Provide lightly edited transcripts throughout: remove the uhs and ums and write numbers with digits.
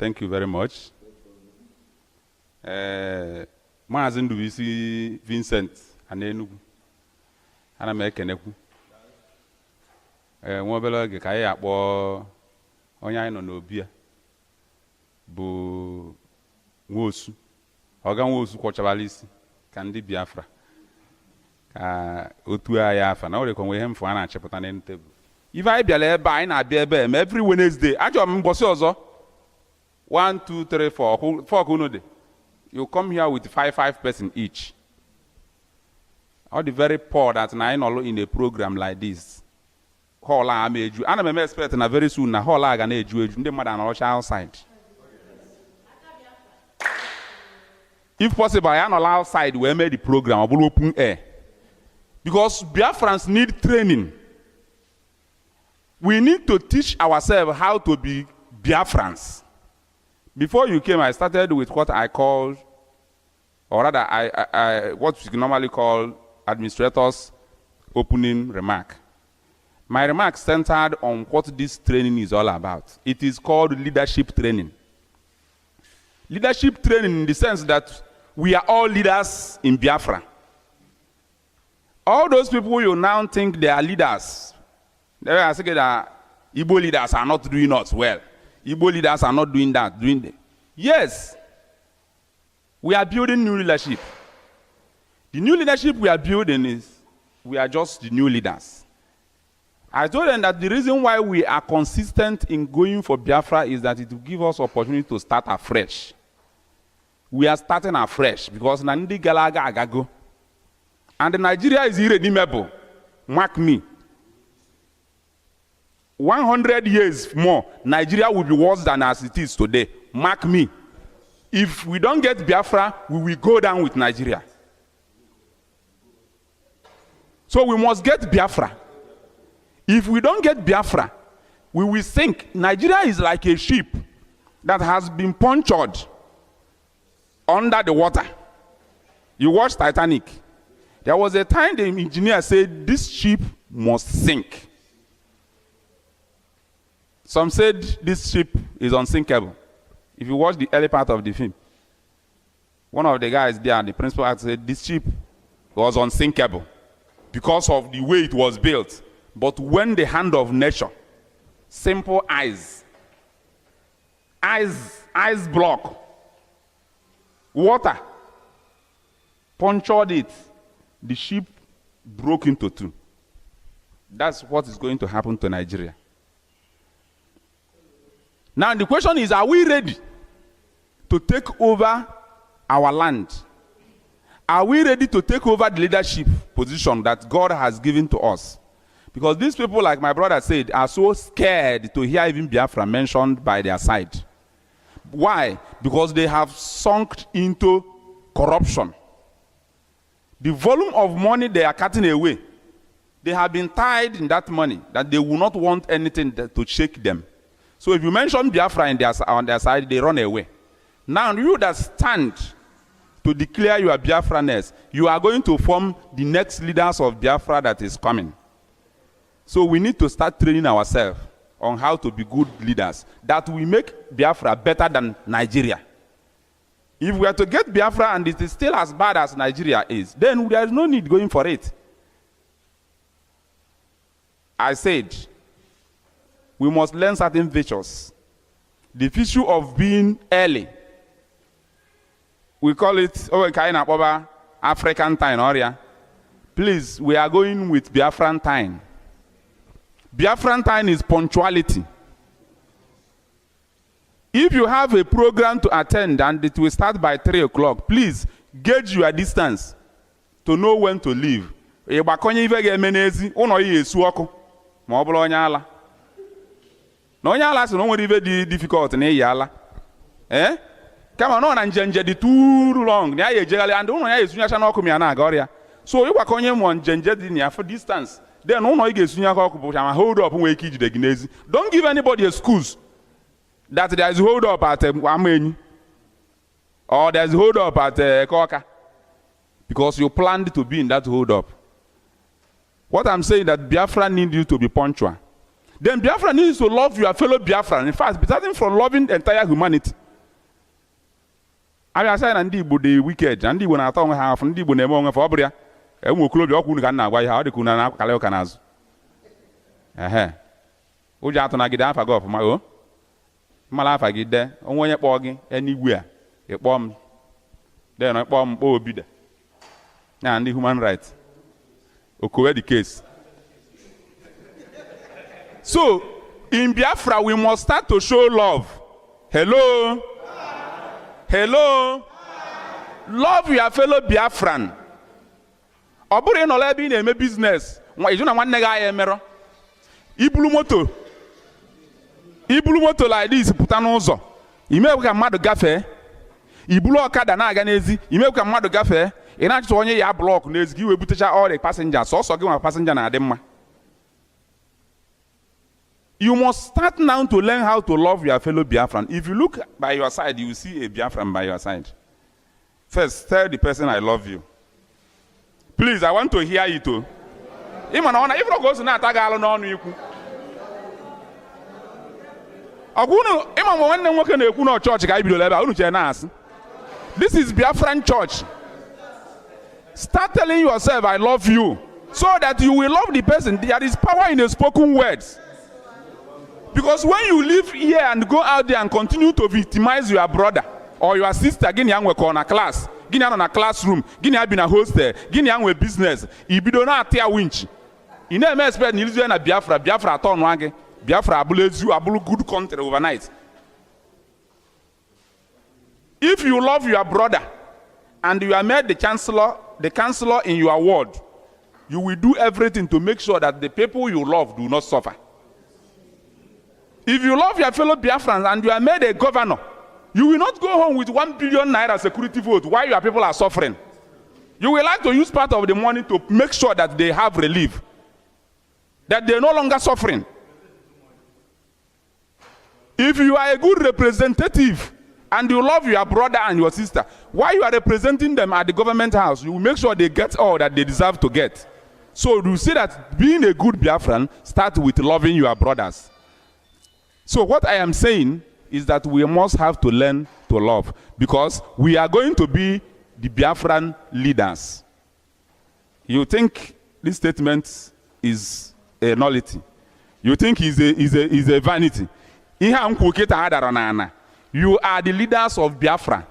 Thank you very much. Maazin Duisi Vincent Anenu. Ana mekeneku. Mwabela gekaya akpo onya ino n'obia. Bu nwosu. Oga nwosu kwachabalisi kandi Biafra. Ka otu aya afa na ore konwe hem fu ana achepụta na table. If I be ebe anyị na-abịa ebe every Wednesday, ajọ m mbosi ọzọ 1 2 3 4 kuno de. You come here with 5 person each. All the very poor that na in a program like this. Hall a meju. Ana me expect na very soon na hall a ga na eju ndị mmadụ anọcha outside. If possible, I am outside we made the program of open air. Because Biafrans need training. We need to teach ourselves how to be Biafrans. Before you came, I started with what I call, or rather, what we normally call administrators' opening remark. My remarks centered on what this training is all about. It is called leadership training. Leadership training in the sense that we are all leaders in Biafra. All those people you now think they are leaders, they are saying that Igbo leaders are not doing us well. Igbo leaders are not doing that, Yes, we are building new leadership. The new leadership we are building is, we are just the new leaders. I told them that the reason why we are consistent in going for Biafra is that it will give us opportunity to start afresh. We are starting afresh because Nandi Galaga Agago. And Nigeria is irredeemable. Mark me. 100 years more, Nigeria will be worse than as it is today. Mark me. If we don't get Biafra, we will go down with Nigeria. So we must get Biafra. If we don't get Biafra, we will sink. Nigeria is like a ship that has been punctured under the water. You watch Titanic. There was a time the engineer said, this ship must sink. Some said this ship is unsinkable. If you watch the early part of the film, one of the guys there, the principal actor, said this ship was unsinkable because of the way it was built. But when the hand of nature, simple ice block, water, punctured it, the ship broke into two. That's what is going to happen to Nigeria. Now the question is, are we ready to take over our land? Are we ready to take over the leadership position that God has given to us? Because these people, like my brother said, are so scared to hear even Biafra mentioned by their side. Why? Because they have sunk into corruption. The volume of money they are cutting away, they have been tied in that money that they will not want anything to shake them. So if you mention Biafra on their side, they run away. Now you that stand to declare your Biafraness, you are going to form the next leaders of Biafra that is coming. So we need to start training ourselves on how to be good leaders that will make Biafra better than Nigeria. If we are to get Biafra and it is still as bad as Nigeria is, then there is no need going for it. I said, we must learn certain virtues. The virtue of being early. We call it African time. Please, we are going with Biafran time. Biafran time is punctuality. If you have a program to attend and it will start by 3 o'clock, please gauge your distance to know when to leave. No nyala so no nwere ibe difficult na yala. Kama no na njenje di too long na ya ejegale and uno ya esunya sha na oku mi na agoria. So you kwakonye mo njenje di na for distance. Then uno ige esunya ka oku bu ma hold up nwe ike ijide ginezi. Don't give anybody excuse that there is hold up at Amenyi or there is hold up at Koka because you planned to be in that hold up. What I'm saying that Biafra need you to be punctual. Then Biafra needs to love your fellow Biafran. In fact, starting from loving the entire humanity. I say and Igbo the wicked, and Igbo na atong half, and Igbo nemo of Obria, and will club your Kuna, why how the Kuna Kaleokanas. Ujatona get half a go for my own. Malafa get there, on when you're bogging anywhere, a bomb. Then a bomb will be there. And the human rights. Okay, the case. So, in Biafra, we must start to show love. Hello? Hello? Love your fellow Biafran. Obure no lebi na eme business. Nwa ijuna nwanne ga ya emero. Ibulu moto like this puta n'ụzọ. Imewu ka mmadụ gafee. Ibulu ọkada na-aga n'ezi. Imewu ka mmadụ gafee. Ị na-achọ onye ya block n'ezi ka iwe butecha all the passengers. Sọsọ gị nwa passenger na-adị mma. You must start now to learn how to love your fellow Biafran. If you look by your side, you will see a Biafran by your side. First, tell the person I love you. Please, I want to hear you too. If you go to Natagalo, no, you could. This is Biafran church. Start telling yourself, I love you, so that you will love the person. There is power in the spoken words. Because when you live here and go out there and continue to victimize your brother or your sister, gini yang work on a class, gini yang on a classroom, gini yang been a hostel, gini yang with business, if you don't have a winch, you never expect Nilzu na Biafra turn wage, Biafra abule good country overnight. If you love your brother and you are made the counselor in your ward, you will do everything to make sure that the people you love do not suffer. If you love your fellow Biafrans and you are made a governor, you will not go home with 1 billion naira security vote while your people are suffering. You will like to use part of the money to make sure that they have relief, that they are no longer suffering. If you are a good representative and you love your brother and your sister, while you are representing them at the government house, you will make sure they get all that they deserve to get. So you see that being a good Biafran starts with loving your brothers. So what I am saying is that we must have to learn to love, because we are going to be the Biafran leaders. You think this statement is a nullity? You think is a vanity? You are the leaders of Biafra.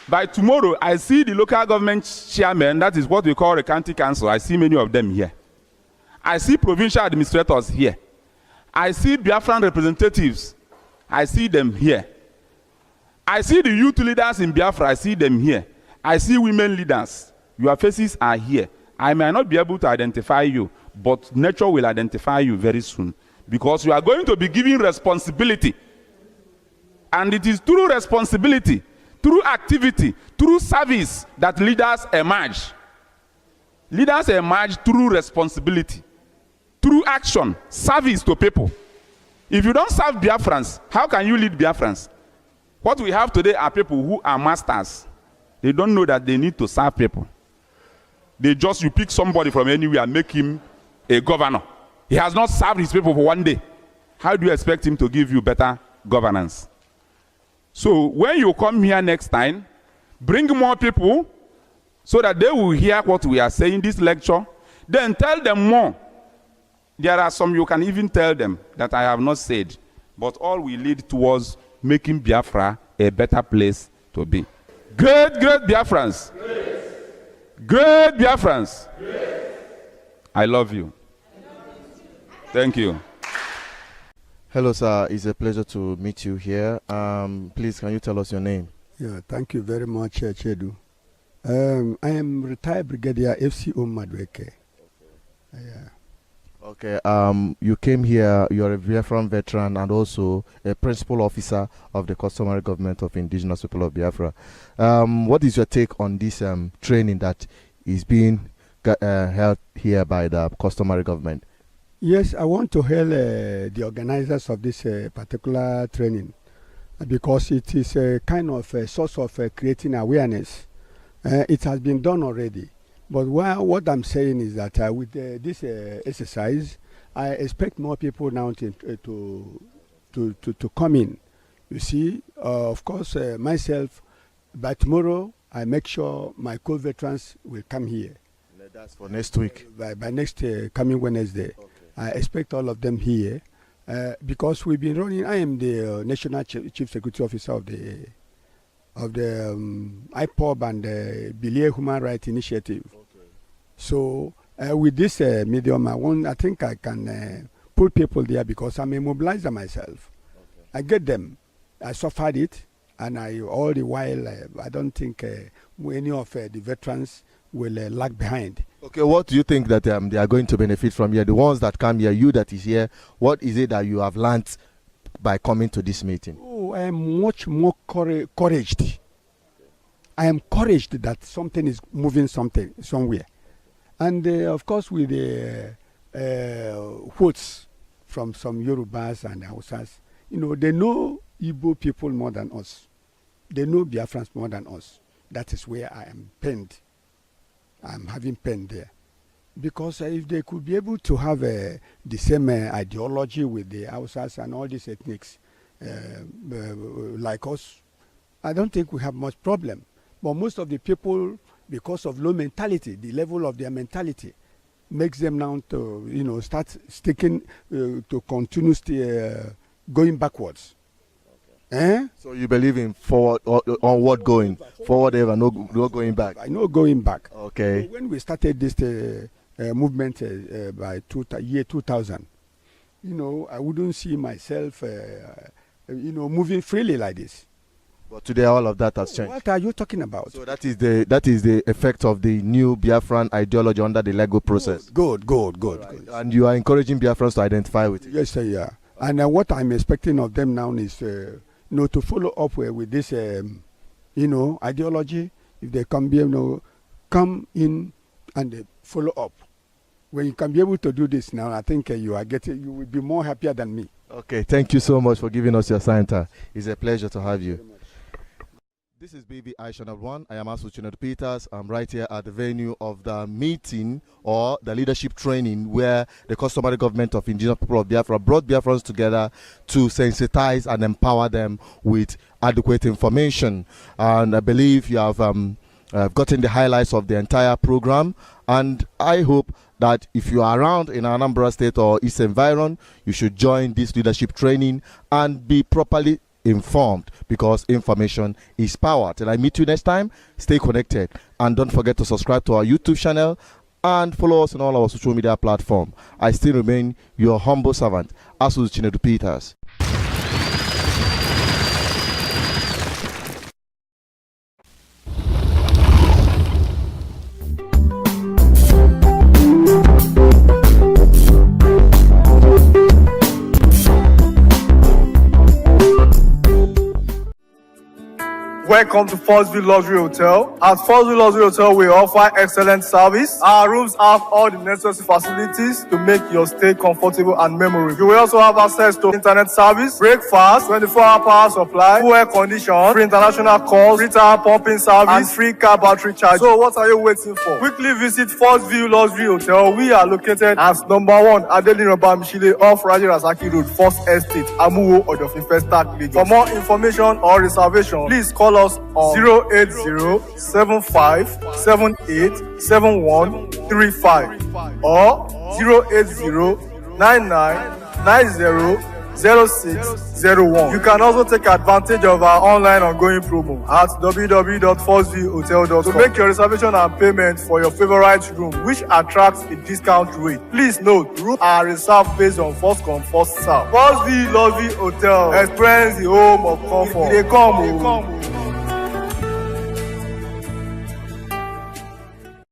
By tomorrow, I see the local government chairman, that is what we call a county council. I see many of them here. I see provincial administrators here. I see Biafran representatives. I see them here. I see the youth leaders in Biafra. I see them here. I see women leaders. Your faces are here. I may not be able to identify you, but nature will identify you very soon, because you are going to be given responsibility. And it is through responsibility, through activity, through service that leaders emerge. Leaders emerge through responsibility, through action, service to people. If you don't serve Biafrans, how can you lead Biafrans? What we have today are people who are masters. They don't know that they need to serve people. You pick somebody from anywhere and make him a governor. He has not served his people for one day. How do you expect him to give you better governance? So when you come here next time, bring more people so that they will hear what we are saying in this lecture. Then tell them more. There are some you can even tell them that I have not said, but all will lead towards making Biafra a better place to be. Great Biafrans. Great Biafrans. I love you. Thank you. Hello, sir. It's a pleasure to meet you here. Please, can you tell us your name? Yeah, thank you very much, Chedu. I am retired Brigadier FCO Madweke. Yeah. Okay, you came here, you're a Biafran veteran and also a principal officer of the customary government of indigenous people of Biafra. What is your take on this training that is being held here by the customary government? Yes, I want to hail the organizers of this particular training, because it is a kind of a source of creating awareness. It has been done already, But what I'm saying is that with this exercise, I expect more people now to come in. You see, of course, myself, by tomorrow, I make sure my co-veterans will come here. That's for next week. By next coming Wednesday. Okay. I expect all of them here because we've been running. I am the National Chief Security Officer of the IPOB and the Bilia Human Rights Initiative. Okay. So with this medium, I think I can put people there because I'm a mobilizer myself. Okay. I get them. I suffered it, and all the while I don't think any of the veterans will lag behind. Okay, what do you think that they are going to benefit from here? The ones that come here, you that is here, what is it that you have learned by coming to this meeting? Oh, I am much more encouraged. I am encouraged that something is moving somewhere. And of course with the quotes from some Yorubas and Hausas, they know Igbo people more than us. They know Biafrans more than us. That is where I am pained. I'm having pain there. Because if they could be able to have the same ideology with the Hausas and all these ethnics like us, I don't think we have much problem. But most of the people, because of low mentality, the level of their mentality makes them now to, start sticking to continuously going backwards. Eh? So you believe in forward or onward going, forward ever, no going back. I know going back. Okay. So when we started this movement by year 2000, I wouldn't see myself, moving freely like this. But today all of that has changed. What are you talking about? So that is the effect of the new Biafran ideology under the Lego process. Good. Right. And you are encouraging Biafrans to identify with it. Yes, sir, yeah. And what I'm expecting of them now is to follow up with this, ideology. If they come in and follow up. When you can be able to do this now, I think you will be more happier than me. Okay, thank you so much for giving us your center. It's a pleasure to have you. This is BBI Channel 1. I am Asu Chinedu Peters. I'm right here at the venue of the meeting or the leadership training where the customary government of indigenous people of Biafra brought Biafrans together to sensitize and empower them with adequate information. And I believe you have gotten the highlights of the entire program. And I hope that if you are around in Anambra State or East Environ, you should join this leadership training and be properly informed, because information is power. Till I meet you next time, stay connected and don't forget to subscribe to our YouTube channel and follow us on all our social media platforms. I still remain your humble servant, Asu Chinedu Peters. Welcome to Forstview Luxury Hotel. At Forstview Luxury Hotel, we offer excellent service. Our rooms have all the necessary facilities to make your stay comfortable and memorable. You will also have access to internet service, breakfast, 24-hour power supply, full air condition, free international calls, free tire pumping service, and free car battery charge. So what are you waiting for? Quickly visit Forstview Luxury Hotel. We are located at #1 Adeline Bamishile off Raji Rasaki Road, First Estate, Amuwo, Odofin Festac, Lagos. For more information or reservation, please call us on 08075787135 or 08099900601. You can also take advantage of our online ongoing promo at www.forceviewhotel.com to make your reservation and payment for your favorite room, which attracts a discount rate. Please note, rooms are reserved based on first come, first serve. Forstview Luxury Hotel. Experience the home of comfort. They come.